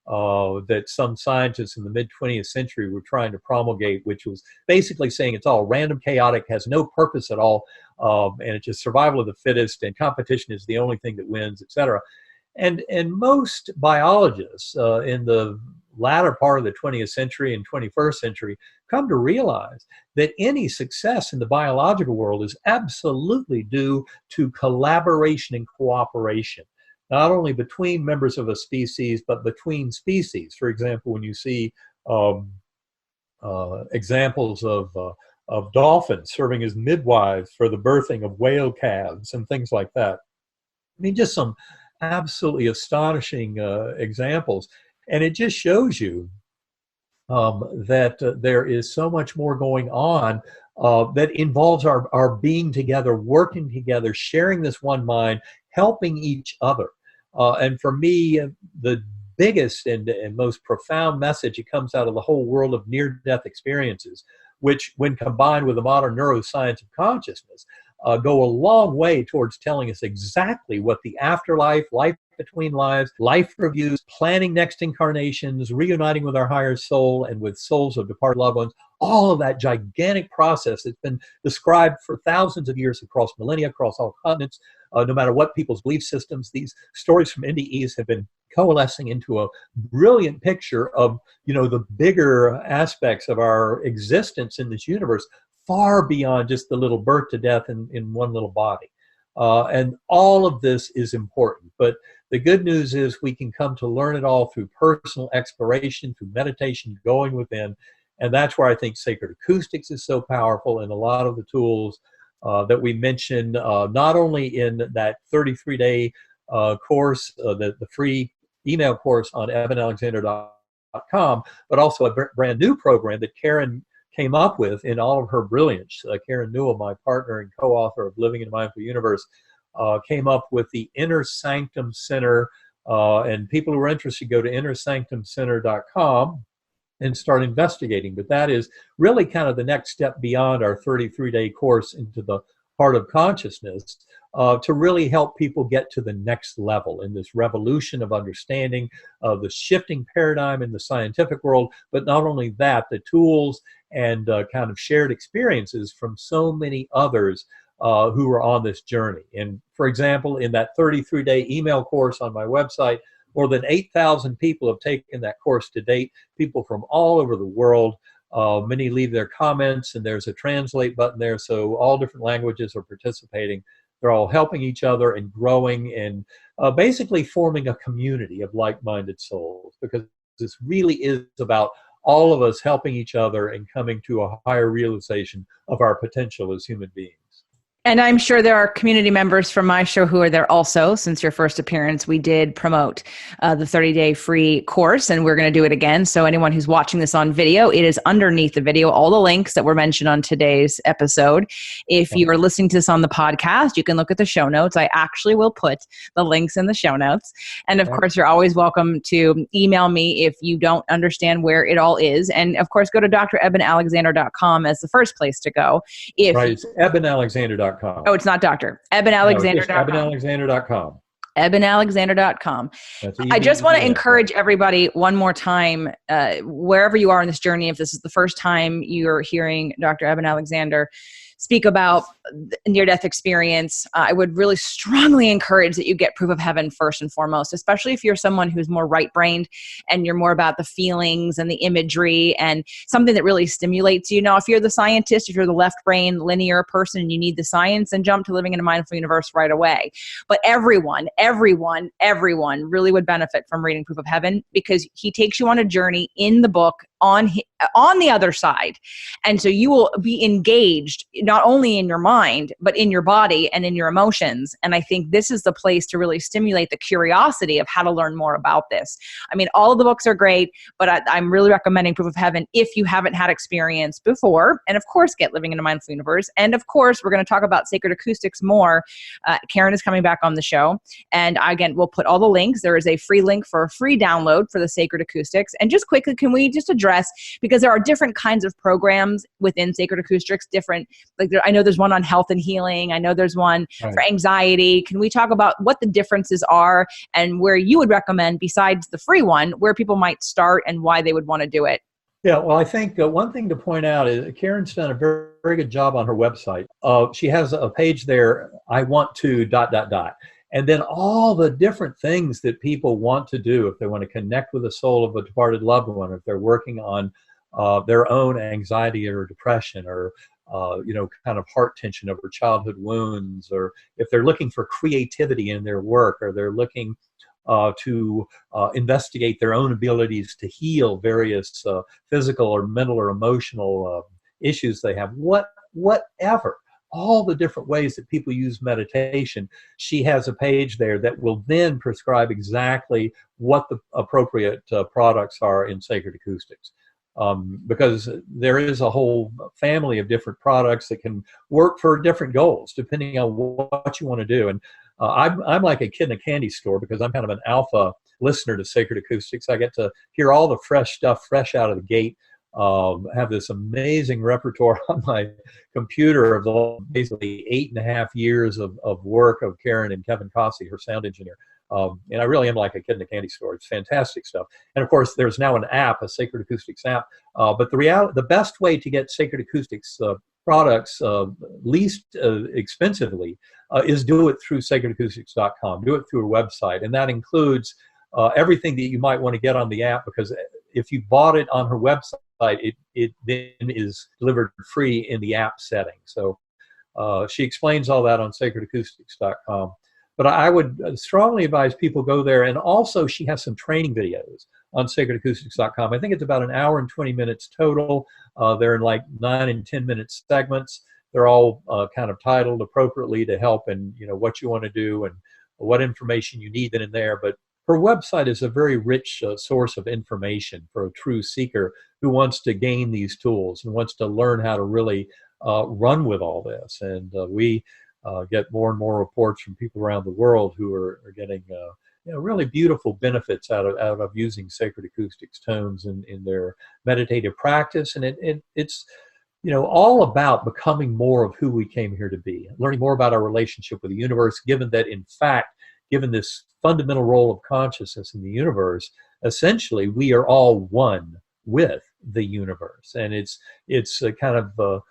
that some scientists in the mid-20th century were trying to promulgate, which was basically saying it's all random, chaotic, has no purpose at all, and it's just survival of the fittest, and competition is the only thing that wins, etc. And most biologists in the latter part of the 20th century and 21st century come to realize that any success in the biological world is absolutely due to collaboration and cooperation, not only between members of a species, but between species. For example, when you see examples of dolphins serving as midwives for the birthing of whale calves and things like that. I mean, just some absolutely astonishing examples. And it just shows you that there is so much more going on that involves our being together, working together, sharing this one mind, helping each other. And for me, the biggest and most profound message that comes out of the whole world of near-death experiences, which when combined with the modern neuroscience of consciousness, go a long way towards telling us exactly what the afterlife, life between lives, life reviews, planning next incarnations, reuniting with our higher soul and with souls of departed loved ones, all of that gigantic process that's been described for thousands of years across millennia, across all continents, no matter what people's belief systems. These stories from NDEs have been coalescing into a brilliant picture of, the bigger aspects of our existence in this universe, far beyond just the little birth to death in one little body. And all of this is important. But the good news is we can come to learn it all through personal exploration, through meditation, going within. And that's where I think sacred acoustics is so powerful, and a lot of the tools that we mentioned, not only in that 33-day course, the free email course on ebenalexander.com, but also a brand new program that Karen came up with in all of her brilliance. Karen Newell, my partner and co-author of Living in a Mindful Universe, came up with the Inner Sanctum Center, and people who are interested go to innersanctumcenter.com and start investigating. But that is really kind of the next step beyond our 33-day course into the heart of consciousness, to really help people get to the next level in this revolution of understanding of the shifting paradigm in the scientific world. But not only that, the tools and kind of shared experiences from so many others who are on this journey. And for example, in that 33-day email course on my website, more than 8,000 people have taken that course to date, people from all over the world. Many leave their comments, and there's a translate button there, so all different languages are participating. They're all helping each other and growing and basically forming a community of like-minded souls, because this really is about all of us helping each other and coming to a higher realization of our potential as human beings. And I'm sure there are community members from my show who are there also. Since your first appearance, we did promote the 30-day free course, and we're going to do it again. So anyone who's watching this on video, it is underneath the video, all the links that were mentioned on today's episode. If you are listening to this on the podcast, you can look at the show notes. I actually will put the links in the show notes. And of course, you're always welcome to email me if you don't understand where it all is. And of course, go to drebenalexander.com as the first place to go. Right, it's ebenalexander.com. Oh, it's not doctor. EbenAlexander.com. EbenAlexander.com. EbenAlexander.com. I just want to encourage everybody one more time, wherever you are in this journey, if this is the first time you're hearing Dr. Eben Alexander speak about near-death experience, I would really strongly encourage that you get proof of heaven first and foremost, especially if you're someone who's more right-brained and you're more about the feelings and the imagery and something that really stimulates you. Now, if you're the scientist, if you're the left-brain linear person and you need the science, then jump to Living in a Mindful Universe right away. But everyone really would benefit from reading Proof of Heaven, because he takes you on a journey in the book on the other side. And so you will be engaged not only in your mind, but in your body and in your emotions. And I think this is the place to really stimulate the curiosity of how to learn more about this. I mean, all of the books are great, but I'm really recommending Proof of Heaven if you haven't had experience before. And of course, get Living in a Mindful Universe. And of course, we're going to talk about sacred acoustics more. Karen is coming back on the show. And again, we'll put all the links. There is a free link for a free download for the sacred acoustics. And just quickly, can we just address, because there are different kinds of programs within sacred acoustics, different, like I know there's one on health and healing. I know there's one for anxiety. Can we talk about what the differences are and where you would recommend, besides the free one, where people might start and why they would want to do it? Yeah, well, I think one thing to point out is Karen's done a very, very good job on her website. She has a page there, I want to ... And then all the different things that people want to do if they want to connect with the soul of a departed loved one, if they're working on their own anxiety or depression, or kind of heart tension over childhood wounds, or if they're looking for creativity in their work, or they're looking to investigate their own abilities to heal various physical or mental or emotional issues they have, whatever. All the different ways that people use meditation, she has a page there that will then prescribe exactly what the appropriate products are in sacred acoustics. Because there is a whole family of different products that can work for different goals, depending on what you want to do. And I'm like a kid in a candy store, because I'm kind of an alpha listener to sacred acoustics. I get to hear all the fresh stuff fresh out of the gate. Have this amazing repertoire on my computer of the basically 8.5 years of work of Karen and Kevin Cossey, her sound engineer. And I really am like a kid in a candy store. It's fantastic stuff. And of course, there's now an app, a Sacred Acoustics app. But the best way to get Sacred Acoustics products least expensively is do it through sacredacoustics.com. Do it through a website. And that includes everything that you might want to get on the app, because if you bought it on her website, it then is delivered free in the app setting. So she explains all that on sacredacoustics.com. But I would strongly advise people go there. And also, she has some training videos on sacredacoustics.com. I think it's about 1 hour and 20 minutes total. They're in like 9 and 10 minute segments. They're all kind of titled appropriately to help in what you want to do and what information you need in there. But her website is a very rich source of information for a true seeker who wants to gain these tools and wants to learn how to really run with all this. And we get more and more reports from people around the world who are getting really beautiful benefits out of using sacred acoustics tones in their meditative practice. And it's all about becoming more of who we came here to be, learning more about our relationship with the universe, given that, in fact, given this fundamental role of consciousness in the universe, essentially we are all one with the universe. And it's kind of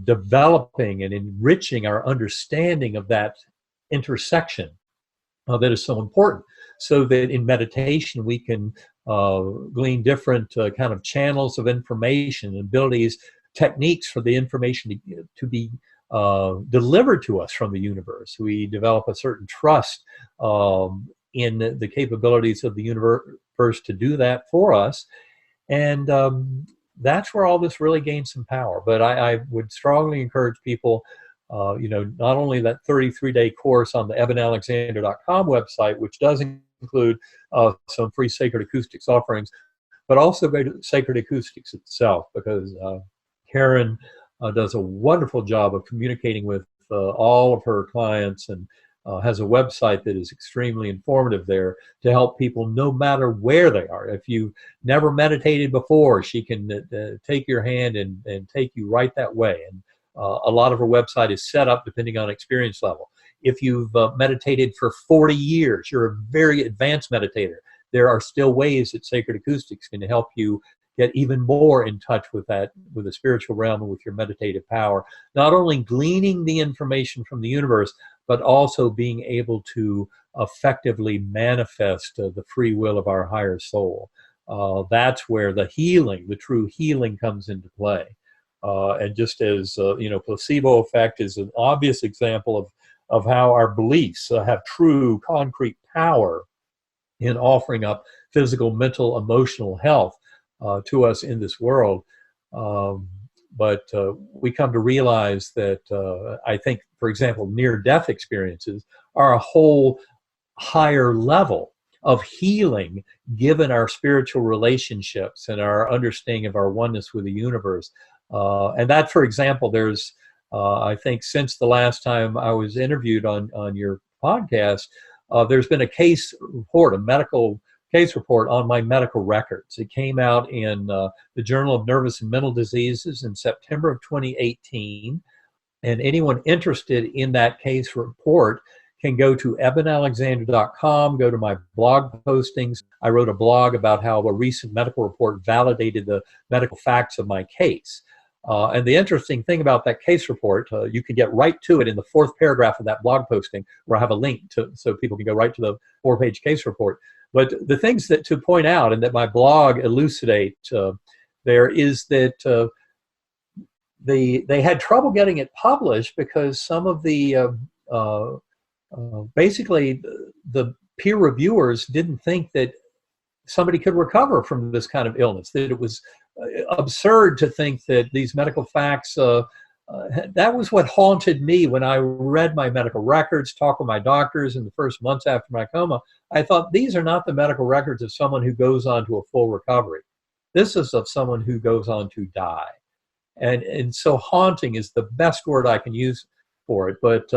developing and enriching our understanding of that intersection that is so important, so that in meditation we can glean different kind of channels of information, abilities, techniques for the information to be delivered to us from the universe. We develop a certain trust in the capabilities of the universe to do that for us. And that's where all this really gains some power. But I would strongly encourage people, not only that 33-day course on the ebenalexander.com website, which does include some free Sacred Acoustics offerings, but also go to Sacred Acoustics itself, because Karen does a wonderful job of communicating with all of her clients, and has a website that is extremely informative there to help people no matter where they are. If you never meditated before, she can take your hand and take you right that way. And a lot of her website is set up depending on experience level. If you've meditated for 40 years, you're a very advanced meditator, there are still ways that Sacred Acoustics can help you get even more in touch with that, with the spiritual realm and with your meditative power. Not only gleaning the information from the universe, but also being able to effectively manifest the free will of our higher soul. That's where the healing, the true healing, comes into play. And just as placebo effect is an obvious example of how our beliefs have true concrete power in offering up physical, mental, emotional health to us in this world. But we come to realize that I think, for example, near-death experiences are a whole higher level of healing given our spiritual relationships and our understanding of our oneness with the universe. And that, for example, there's, I think since the last time I was interviewed on your podcast, there's been a case report, a medical case report on my medical records. It came out in the Journal of Nervous and Mental Diseases in September of 2018. And anyone interested in that case report can go to ebenalexander.com, go to my blog postings. I wrote a blog about how a recent medical report validated the medical facts of my case. And the interesting thing about that case report, you can get right to it in the fourth paragraph of that blog posting, where I have a link to, so people can go right to the 4-page case report. But the things that to point out and that my blog elucidate there is that they had trouble getting it published because some of the basically the peer reviewers didn't think that somebody could recover from this kind of illness, that it was absurd to think that these medical facts, that was what haunted me when I read my medical records, talked with my doctors in the first months after my coma. I thought, these are not the medical records of someone who goes on to a full recovery. This is of someone who goes on to die. And so haunting is the best word I can use for it, but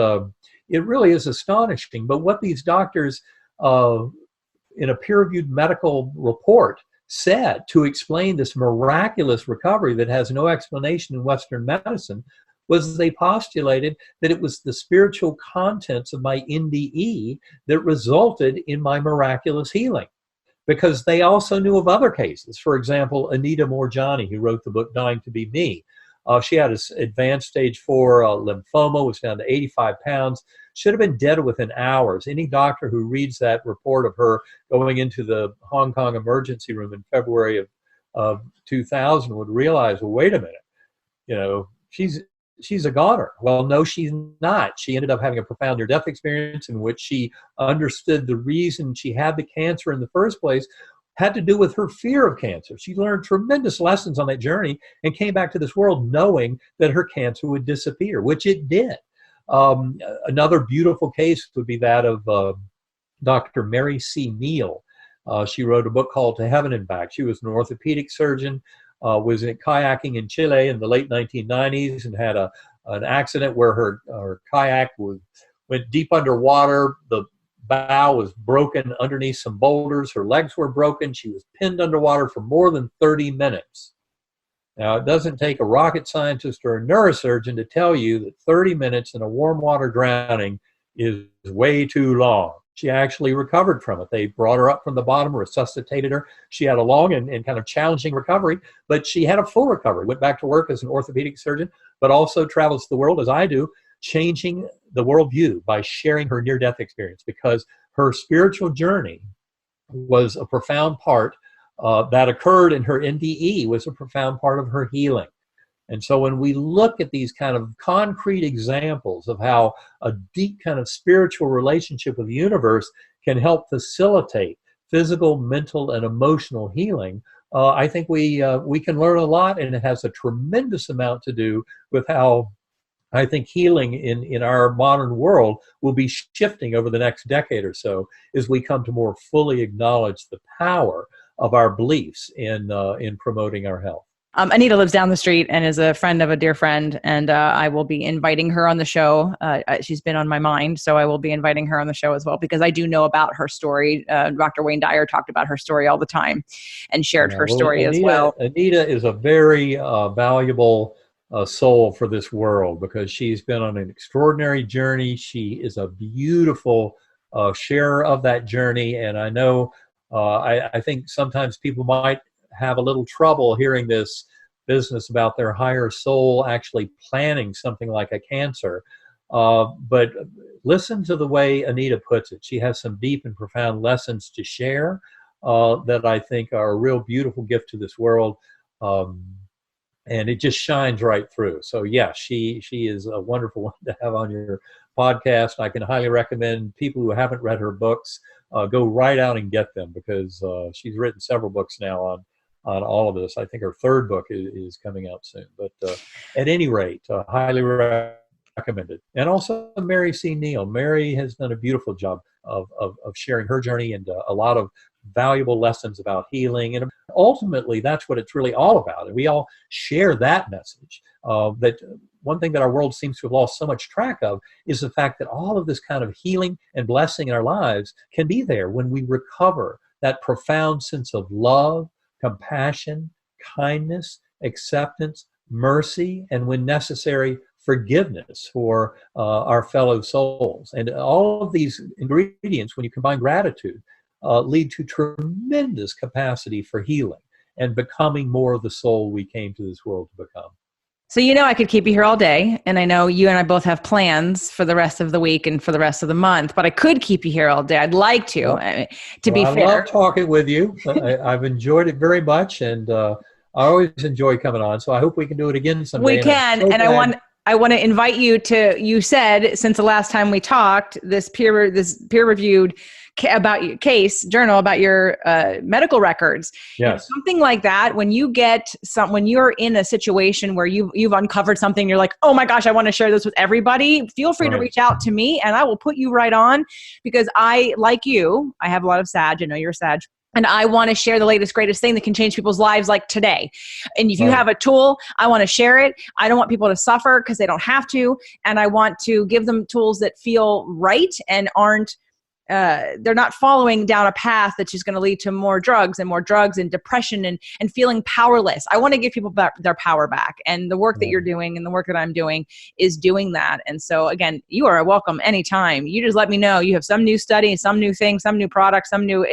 it really is astonishing. But what these doctors in a peer-reviewed medical report said to explain this miraculous recovery that has no explanation in Western medicine was they postulated that it was the spiritual contents of my NDE that resulted in my miraculous healing. Because they also knew of other cases. For example, Anita Morjani, who wrote the book Dying to Be Me. She had an advanced stage 4 lymphoma, was down to 85 pounds, should have been dead within hours. Any doctor who reads that report of her going into the Hong Kong emergency room in February of 2000 would realize, well, wait a minute, she's a goner. Well, no, she's not. She ended up having a profound near-death experience in which she understood the reason she had the cancer in the first place had to do with her fear of cancer. She learned tremendous lessons on that journey and came back to this world knowing that her cancer would disappear, which it did. Another beautiful case would be that of Dr. Mary C. Neal. She wrote a book called To Heaven and Back. She was an orthopedic surgeon, was kayaking in Chile in the late 1990s and had an accident where her kayak went deep underwater. The bow was broken underneath some boulders. Her legs were broken. She was pinned underwater for more than 30 minutes. Now, it doesn't take a rocket scientist or a neurosurgeon to tell you that 30 minutes in a warm water drowning is way too long. She actually recovered from it. They brought her up from the bottom, resuscitated her. She had a long and kind of challenging recovery, but she had a full recovery, went back to work as an orthopedic surgeon, but also travels the world, as I do, changing the worldview by sharing her near-death experience, because her spiritual journey was a profound part that occurred in her NDE, was a profound part of her healing. And so when we look at these kind of concrete examples of how a deep kind of spiritual relationship with the universe can help facilitate physical, mental, and emotional healing, I think we can learn a lot, and it has a tremendous amount to do with how I think healing in our modern world will be shifting over the next decade or so as we come to more fully acknowledge the power of our beliefs in promoting our health. Anita lives down the street and is a friend of a dear friend, and I will be inviting her on the show. She's been on my mind, so I will be inviting her on the show as well, because I do know about her story. Dr. Wayne Dyer talked about her story all the time and shared her story as well. Anita is a very valuable soul for this world, because she's been on an extraordinary journey. She is a beautiful sharer of that journey, and I know I think sometimes people might have a little trouble hearing this business about their higher soul actually planning something like a cancer. But listen to the way Anita puts it. She has some deep and profound lessons to share that I think are a real beautiful gift to this world. And it just shines right through. So yeah, she is a wonderful one to have on your podcast. I can highly recommend people who haven't read her books, go right out and get them, because she's written several books now on all of this. I think her third book is coming out soon. But at any rate, highly recommended. And also Mary C. Neal. Mary has done a beautiful job of sharing her journey and a lot of valuable lessons about healing. And ultimately, that's what it's really all about. And we all share that message. That one thing that our world seems to have lost so much track of is the fact that all of this kind of healing and blessing in our lives can be there when we recover that profound sense of love, compassion, kindness, acceptance, mercy, and when necessary, forgiveness for our fellow souls. And all of these ingredients, when you combine gratitude, lead to tremendous capacity for healing and becoming more of the soul we came to this world to become. So, I could keep you here all day, and I know you and I both have plans for the rest of the week and for the rest of the month, but I could keep you here all day. I'd like to, be fair. I love talking with you. I've enjoyed it very much, and I always enjoy coming on, so I hope we can do it again someday. We can, and I want to invite you to, you said, since the last time we talked, this peer-reviewed journal about your medical records. Yes. Something like that, when you're in a situation where you've uncovered something, you're like, oh my gosh, I want to share this with everybody. Feel free to reach out to me and I will put you right on, because I, like you, I have a lot of Sag. I know you're Sag. And I want to share the latest, greatest thing that can change people's lives like today. And if you have a tool, I want to share it. I don't want people to suffer because they don't have to. And I want to give them tools that feel right and aren't, they're not following down a path that's just going to lead to more drugs and depression and feeling powerless. I want to give people their power back. And the work that you're doing and the work that I'm doing is doing that. And so again, you are welcome anytime. You just let me know you have some new study, some new thing, some new product, some new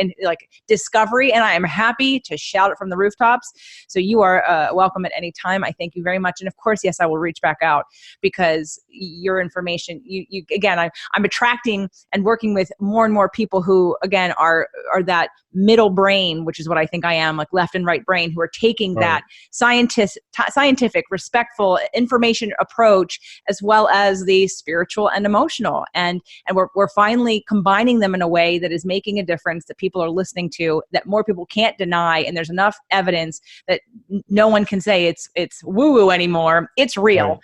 discovery, and I am happy to shout it from the rooftops. So you are welcome at any time. I thank you very much. And of course, yes, I will reach back out, because your information, you again, I'm attracting and working with more and more people who, again, are that middle brain, which is what I think I am, like left and right brain, who are taking that scientific, respectful information approach, as well as the spiritual and emotional. And we're finally combining them in a way that is making a difference, that people are listening to, that more people can't deny. And there's enough evidence that no one can say it's woo-woo anymore. It's real. Right.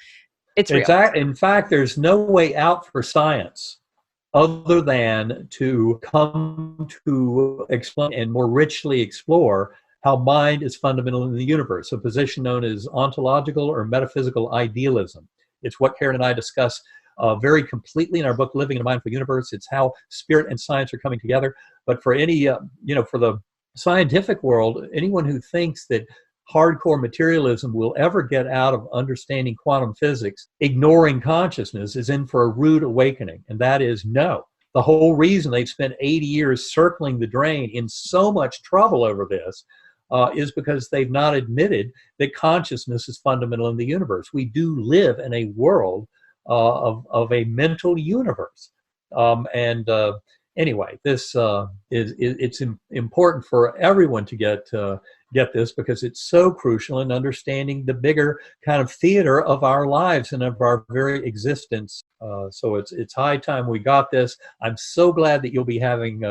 It's real. In fact, there's no way out for science other than to come to explain and more richly explore how mind is fundamental in the universe, a position known as ontological or metaphysical idealism. It's what Karen and I discuss very completely in our book, Living in a Mindful Universe. It's how spirit and science are coming together. But for any, for the scientific world, anyone who thinks that hardcore materialism will ever get out of understanding quantum physics, ignoring consciousness, is in for a rude awakening. And that is no. The whole reason they've spent 80 years circling the drain in so much trouble over this is because they've not admitted that consciousness is fundamental in the universe. We do live in a world of a mental universe. Anyway, this it's important for everyone to get this, because it's so crucial in understanding the bigger kind of theater of our lives and of our very existence. So it's high time we got this. I'm so glad that you'll be having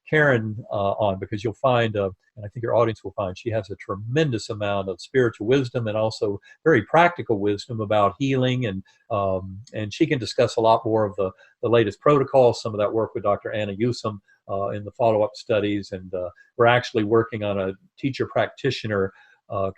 Karen on, because you'll find, and I think your audience will find, she has a tremendous amount of spiritual wisdom and also very practical wisdom about healing, and she can discuss a lot more of the latest protocols, some of that work with Dr. Anna Yusum in the follow-up studies, and we're actually working on a teacher practitioner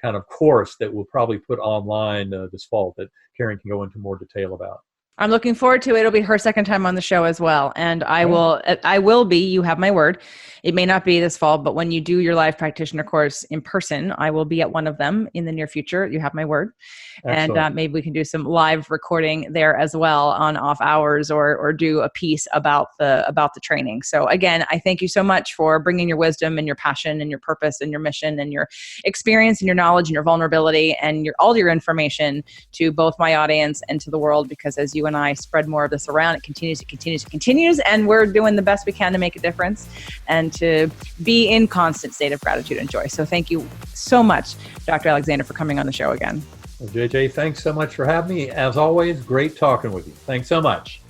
kind of course that we'll probably put online this fall that Karen can go into more detail about. I'm looking forward to it. It'll be her second time on the show as well. And I will be, you have my word. It may not be this fall, but when you do your live practitioner course in person, I will be at one of them in the near future. You have my word. Excellent. And maybe we can do some live recording there as well on off hours, or do a piece about the training. So again, I thank you so much for bringing your wisdom and your passion and your purpose and your mission and your experience and your knowledge and your vulnerability and all your information to both my audience and to the world, because as you and I spread more of this around, it continues, and we're doing the best we can to make a difference and to be in constant state of gratitude and joy. So thank you so much, Dr. Alexander, for coming on the show again. Well, JJ, thanks so much for having me. As always, great talking with you. Thanks so much.